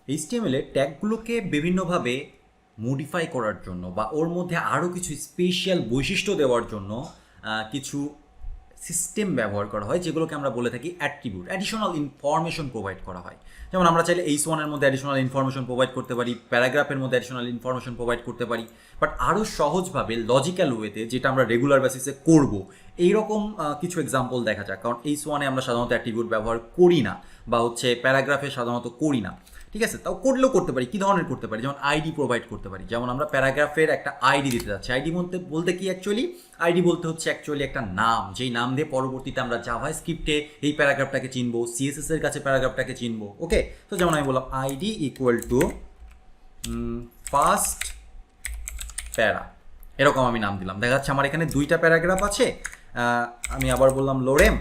HTML এ ট্যাগগুলোকে বিভিন্নভাবে modify করার জন্য বা ওর মধ্যে আরও কিছু স্পেশাল বৈশিষ্ট্য দেওয়ার জন্য কিছু সিস্টেম ব্যবহার করা হয়, যেগুলোকে আমরা বলে থাকি অ্যাট্রিবিউট, অ্যাডিশনাল ইনফরমেশন প্রোভাইড করা হয়। যেমন আমরা চাইলে এইচ1 এর মধ্যে অ্যাডিশনাল ইনফরমেশন প্রোভাইড করতে পারি, প্যারাগ্রাফের মধ্যে অ্যাডিশনাল ইনফরমেশন প্রোভাইড করতে পারি, বাট আরও সহজভাবে লজিক্যাল ওয়েতে, যেটা আমরা রেগুলার বেসিসে করব, এইরকম কিছু এক্সাম্পল দেখা যাক। কারণ এইচ1 এ আমরা সাধারণত অ্যাট্রিবিউট ব্যবহার করি না, বা হচ্ছে প্যারাগ্রাফে সাধারণত করি না, ঠিক আছে? তাও করলেও করতে পারি। কী ধরনের করতে পারি? যেমন আইডি প্রোভাইড করতে পারি। যেমন আমরা প্যারাগ্রাফের একটা আইডি দিতে যাচ্ছি। আইডি বলতে কি অ্যাকচুয়ালি? আইডি বলতে হচ্ছে অ্যাকচুয়ালি একটা নাম, যেই নাম দিয়ে পরবর্তীতে আমরা জাভা স্ক্রিপ্টে এই প্যারাগ্রাফটাকে চিনবো, সিএসএস এর কাছে প্যারাগ্রাফটাকে চিনবো। ওকে, তো যেমন আমি বললাম আইডি ইকুয়াল টু ফার্স্ট প্যারা, এরকম আমি নাম দিলাম। দেখা যাচ্ছে আমার এখানে দুইটা প্যারাগ্রাফ আছে। আমি আবার বললাম লোরেম,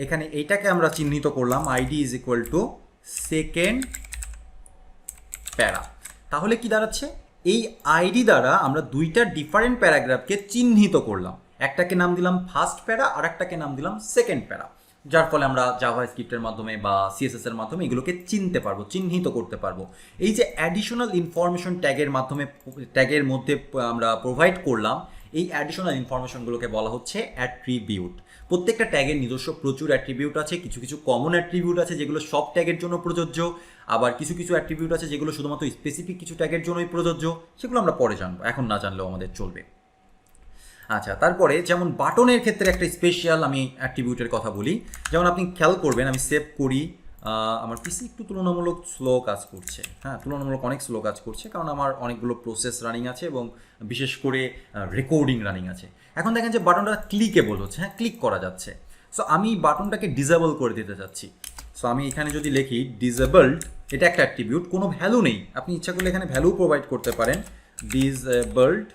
এখানে এইটাকে আমরা চিহ্নিত করলাম ID is equal to second প্যারা। তাহলে কি দাঁড়াচ্ছে? এই আইডি দ্বারা আমরা দুইটা ডিফারেন্ট প্যারাগ্রাফকে চিহ্নিত করলাম। একটাকে নাম দিলাম ফার্স্ট প্যারা, আর একটাকে নাম দিলাম সেকেন্ড প্যারা, যার ফলে আমরা জাভা স্ক্রিপ্টের মাধ্যমে বা সিএসএস এর মাধ্যমে এগুলোকে চিনতে পারবো, চিহ্নিত করতে পারবো। এই যে অ্যাডিশনাল ইনফরমেশন ট্যাগের মধ্যে আমরা প্রোভাইড করলাম, এই অ্যাডিশনাল ইনফরমেশনগুলোকে বলা হচ্ছে অ্যাট্রিবিউট। প্রত্যেকটা ট্যাগের নিজস্ব প্রচুর অ্যাট্রিবিউট আছে। কিছু কিছু কমন অ্যাট্রিবিউট আছে যেগুলো সব ট্যাগের জন্য প্রযোজ্য, আবার কিছু কিছু অ্যাট্রিবিউট আছে যেগুলো শুধুমাত্র স্পেসিফিক কিছু ট্যাগের জন্যই প্রযোজ্য। সেগুলো আমরা পরে জানবো, এখন না জানলেও আমাদের চলবে। আচ্ছা, তারপরে যেমন বাটনের ক্ষেত্রে একটা স্পেশাল আমি অ্যাট্রিবিউটের কথা বলি। যেমন আপনি খেয়াল করবেন, আমি সেভ করি, আমার পিসি একটু তুলনামূলক স্লো কাজ করছে। হ্যাঁ, তুলনামূলক অনেক স্লো কাজ করছে, কারণ আমার অনেকগুলো প্রসেস রানিং আছে এবং বিশেষ করে রেকর্ডিং রানিং আছে। এখন দেখেন যে বাটনটা ক্লিকেবল হচ্ছে, হ্যাঁ, ক্লিক করা যাচ্ছে। সো আমি বাটনটাকে ডিসেবল করে দিতে চাচ্ছি। সো আমি এখানে যদি লিখি ডিসেবলড, এটা একটা অ্যাট্রিবিউট, কোনো ভ্যালু নেই, আপনি ইচ্ছা করলে এখানে ভ্যালু প্রোভাইড করতে পারেন, ডিসেবলড,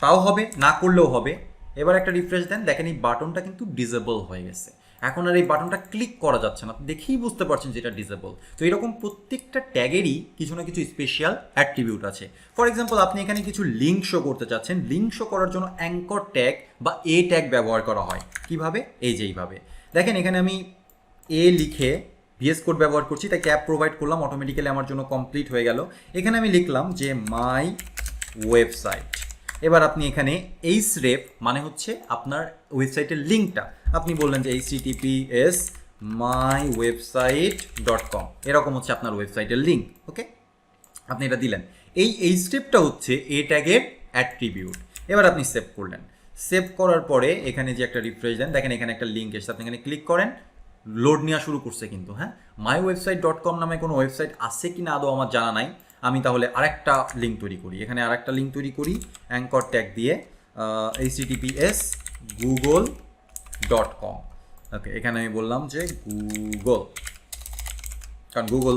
তাও হবে, না করলেও হবে। এবার একটা রিফ্রেশ দেন, দেখেন এই বাটনটা কিন্তু ডিসেবল হয়ে গেছে। এখন আর এই বাটনটা ক্লিক করা যাচ্ছে না, দেখেই বুঝতে পারছেন যে এটা ডিসেবল। তো এরকম প্রত্যেকটা ট্যাগেরই কিছু না কিছু স্পেশাল অ্যাট্রিবিউট আছে। ফর এক্সাম্পল, আপনি এখানে কিছু লিঙ্ক শো করতে চাচ্ছেন, লিঙ্ক শো করার জন্য অ্যাঙ্কর ট্যাগ বা এ ট্যাগ ব্যবহার করা হয়। কিভাবে? এই যে এইভাবে দেখেন, এখানে আমি এ লিখে ভিএস কোড ব্যবহার করছি, তাই ক্যাপ প্রোভাইড করলাম, অটোমেটিক্যালি আমার জন্য কমপ্লিট হয়ে গেল। এখানে আমি লিখলাম যে মাই ওয়েবসাইট। এবার আপনি এখানে এইচরেফ মানে হচ্ছে আপনার ওয়েবসাইটের লিঙ্কটা, আপনি বললেন যে https mywebsite.com, এরকম হচ্ছে আপনার ওয়েবসাইটের লিঙ্ক। ওকে, আপনি এটা দিলেন। এই এইচরেফটা হচ্ছে এ ট্যাগের অ্যাট্রিবিউট। এবার আপনি সেভ করলেন। সেভ করার পরে এখানে যে একটা রিফ্রেশ দেন, দেখেন এখানে একটা লিঙ্ক এসেছে, আপনি এখানে ক্লিক করেন, লোড নেওয়া শুরু করছে কিন্তু। হ্যাঁ, mywebsite.com নামে কোনো ওয়েবসাইট আছে কি না আদৌ আমার জানা নাই। আমি তাহলে আরেকটা লিঙ্ক তৈরি করি, এখানে আরেকটা লিঙ্ক তৈরি করি অ্যাঙ্কর ট্যাগ দিয়ে, https google.com। ওকে, এখানে আমি বললাম যে গুগল, কারণ গুগল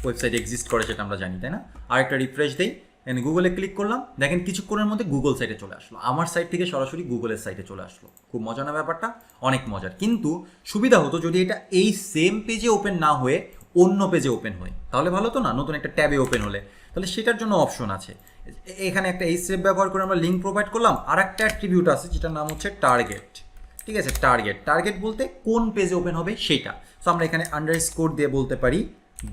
ওয়েবসাইট এক্সিস্ট করে সেটা আমরা জানি, তাই না? আরেকটা রিফ্রেশ দিই, এখানে গুগলে ক্লিক করলাম, দেখেন কিছুক্ষণের মধ্যে গুগল সাইটে চলে আসলো, আমার সাইট থেকে সরাসরি গুগলের সাইটে চলে আসলো। খুব মজা না ব্যাপারটা? অনেক মজার। কিন্তু সুবিধা হতো যদি এটা এই সেম পেজে ওপেন না হয়ে অন্য পেজে ওপেন হয়, তাহলে ভালো তো না? নতুন একটা ট্যাবে ওপেন হলে, তাহলে সেটার জন্য অপশন আছে। এখানে একটা এইচরেফ ব্যবহার করে আমরা লিঙ্ক প্রোভাইড করলাম। আর একটা অ্যাট্রিবিউট আছে যেটার নাম হচ্ছে টার্গেট। ঠিক আছে, টার্গেট বলতে কোন পেজে ওপেন হবে সেটা। সো আমরা এখানে আন্ডারস্কোর দিয়ে বলতে পারি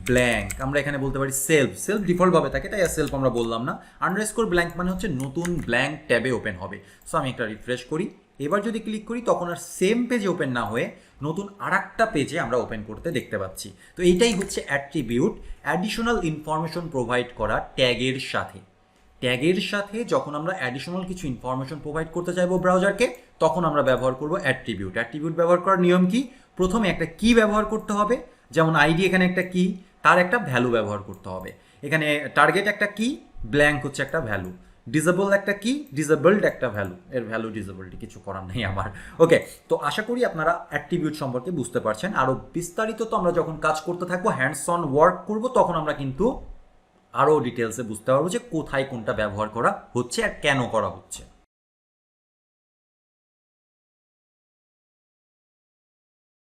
ব্ল্যাঙ্ক, আমরা এখানে বলতে পারি সেলফ ডিফল্টভাবে থাকে তাই আর সেলফ আমরা বললাম না। আন্ডারস্কোর ব্ল্যাঙ্ক মানে হচ্ছে নতুন ব্ল্যাঙ্ক ট্যাবে ওপেন হবে। সো আমি একটা রিফ্রেশ করি, এবার যদি ক্লিক করি তখন আর সেম পেজে ওপেন না হয়ে নতুন আরেকটা পেজে আমরা ওপেন করতে দেখতে পাচ্ছি। তো এইটাই হচ্ছে অ্যাট্রিবিউট, অ্যাডিশনাল ইনফরমেশন প্রোভাইড করা ট্যাগের সাথে। ট্যাগের সাথে যখন আমরা অ্যাডিশনাল কিছু ইনফরমেশন প্রোভাইড করতে চাইবো ব্রাউজারকে, তখন আমরা ব্যবহার করব অ্যাট্রিবিউট। অ্যাট্রিবিউট ব্যবহার করার নিয়ম কি? প্রথমে একটা কি ব্যবহার করতে হবে, যেমন আইডি এখানে একটা কি, তার একটা ভ্যালু ব্যবহার করতে হবে। এখানে টার্গেট একটা কি, ব্ল্যাঙ্ক হচ্ছে একটা ভ্যালু, ডিসেবল একটা কি, ডিসেবলড একটা ভ্যালু, এর ভ্যালু ডিসেবলড, কিছু করার নেই আমার। ওকে, তো আশা করি আপনারা অ্যাট্রিবিউট সম্পর্কে বুঝতে পারছেন। আরও বিস্তারিত তো আমরা যখন কাজ করতে থাকবো, হ্যান্ডস অন ওয়ার্ক করব, তখন আমরা কিন্তু আরও ডিটেলসে বুঝতে পারবো যে কোথায় কোনটা ব্যবহার করা হচ্ছে আর কেন করা হচ্ছে।